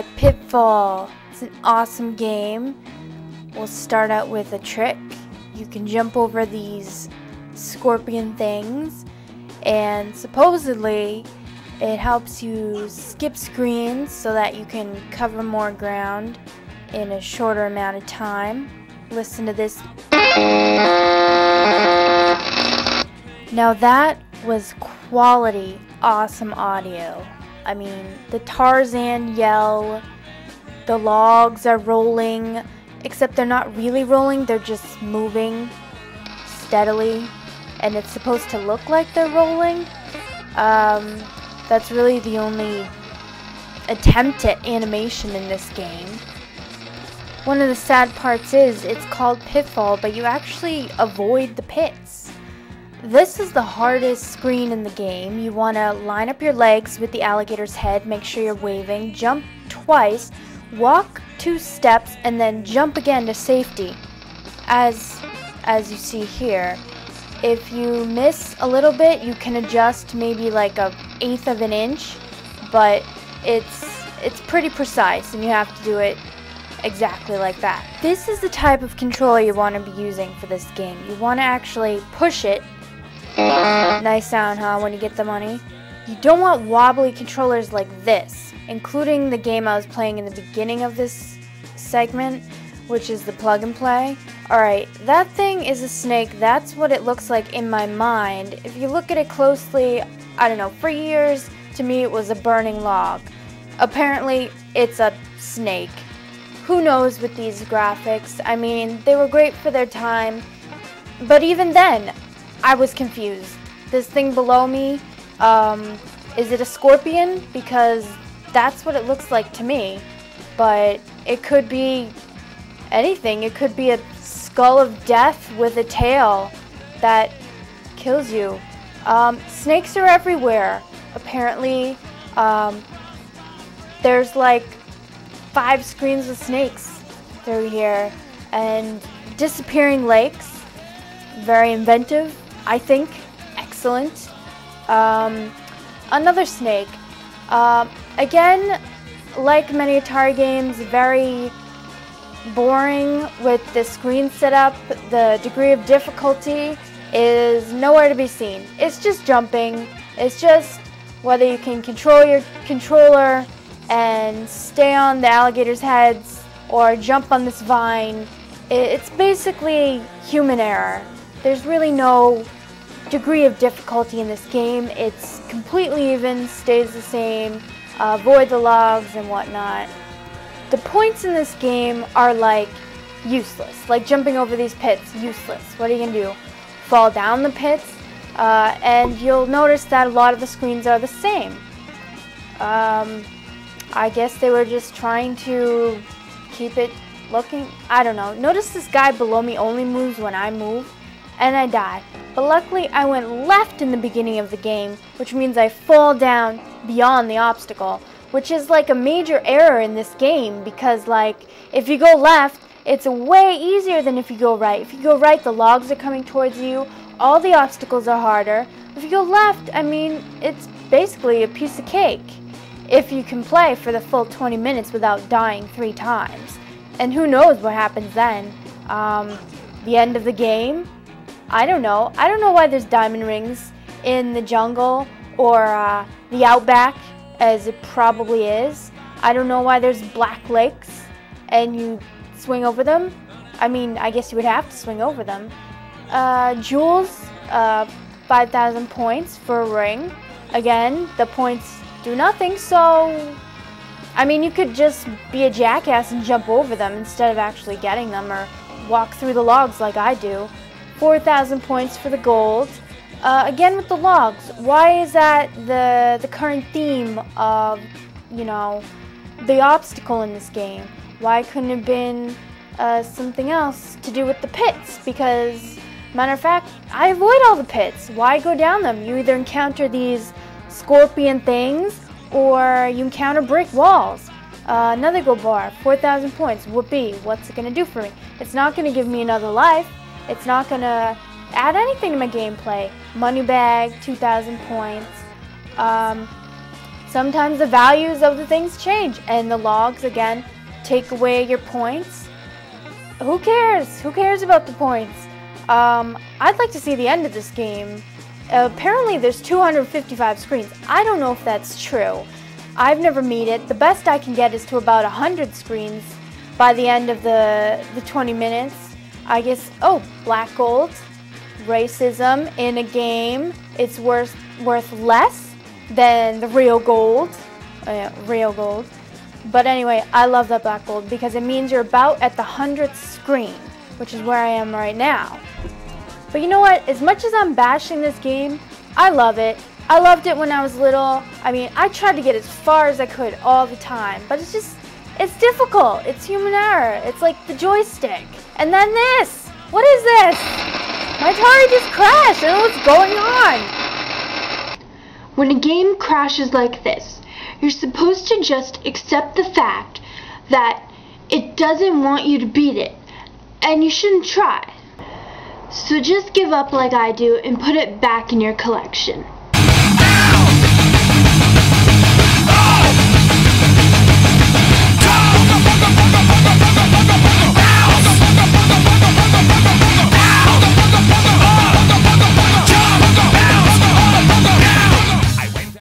try Pitfall. It's an awesome game. We'll start out with a trick. You can jump over these scorpion things, and supposedly it helps you skip screens so that you can cover more ground in a shorter amount of time. Listen to this. Now that was quality, awesome audio. I mean, the Tarzan yell, the logs are rolling, except they're not really rolling, they're just moving steadily, and it's supposed to look like they're rolling. That's really the only attempt at animation in this game. One of the sad parts is it's called Pitfall, but you actually avoid the pits. This is the hardest screen in the game. You want to line up your legs with the alligator's head, make sure you're waving, jump twice, walk 2 steps, and then jump again to safety. As you see here, if you miss a little bit, you can adjust maybe like 1/8 of an inch, but it's pretty precise, and you have to do it exactly like that. This is the type of controller you want to be using for this game. You want to actually push it. Nice sound, huh, when you get the money? You don't want wobbly controllers like this, including the game I was playing in the beginning of this segment, which is the plug and play. Alright, that thing is a snake. That's what it looks like in my mind. If you look at it closely, I don't know, for years, to me it was a burning log. Apparently, it's a snake. Who knows with these graphics? I mean, they were great for their time, but even then, I was confused. This thing below me, is it a scorpion? Because that's what it looks like to me, but it could be anything. It could be a skull of death with a tail that kills you. Snakes are everywhere. Apparently, there's like 5 screens with snakes through here, and disappearing lakes. Very inventive, I think. Excellent. Another snake. Again, like many Atari games, very boring with the screen setup. The degree of difficulty is nowhere to be seen. It's just jumping. It's just whether you can control your controller and stay on the alligator's heads or jump on this vine. It's basically human error. There's really no degree of difficulty in this game. It's completely even, stays the same, avoid the logs and whatnot. The points in this game are like useless, like jumping over these pits, useless. What are you gonna do? Fall down the pits? And you'll notice that a lot of the screens are the same. I guess they were just trying to keep it looking, I don't know. Notice this guy below me only moves when I move, and I die. But luckily I went left in the beginning of the game, which means I fall down beyond the obstacle, which is like a major error in this game, because like if you go left, it's way easier than if you go right. If you go right, the logs are coming towards you, all the obstacles are harder. If you go left, I mean, it's basically a piece of cake if you can play for the full 20 minutes without dying 3 times. And who knows what happens then. The end of the game? I don't know. I don't know why there's diamond rings in the jungle or the outback, as it probably is. I don't know why there's black lakes and you swing over them. I mean, I guess you would have to swing over them. Jewels, 5,000 points for a ring. Again, the points do nothing, so I mean, you could just be a jackass and jump over them instead of actually getting them, or walk through the logs like I do. 4,000 points for the gold. Again with the logs, why is that the current theme of, you know, the obstacle in this game? Why couldn't it have been something else to do with the pits? Because, matter of fact, I avoid all the pits. Why go down them? You either encounter these scorpion things or you encounter brick walls. Another gold bar, 4,000 points. Whoopee, what's it going to do for me? It's not going to give me another life. It's not going to add anything to my gameplay. Money bag, 2,000 points. sometimes the values of the things change, and the logs, again, take away your points. Who cares? Who cares about the points? I'd like to see the end of this game. Apparently there's 255 screens. I don't know if that's true. I've never made it. The best I can get is to about 100 screens by the end of the 20 minutes. I guess, oh, black gold, racism in a game, it's worth less than the real gold. Real gold. But anyway, I love that black gold because it means you're about at the 100th screen, which is where I am right now. But you know what? As much as I'm bashing this game, I love it. I loved it when I was little. I mean, I tried to get as far as I could all the time, but it's difficult. It's human error. It's like the joystick. And then this. What is this? My Atari just crashed. I don't know what's going on. When a game crashes like this, you're supposed to just accept the fact that it doesn't want you to beat it, and you shouldn't try. So just give up like I do and put it back in your collection.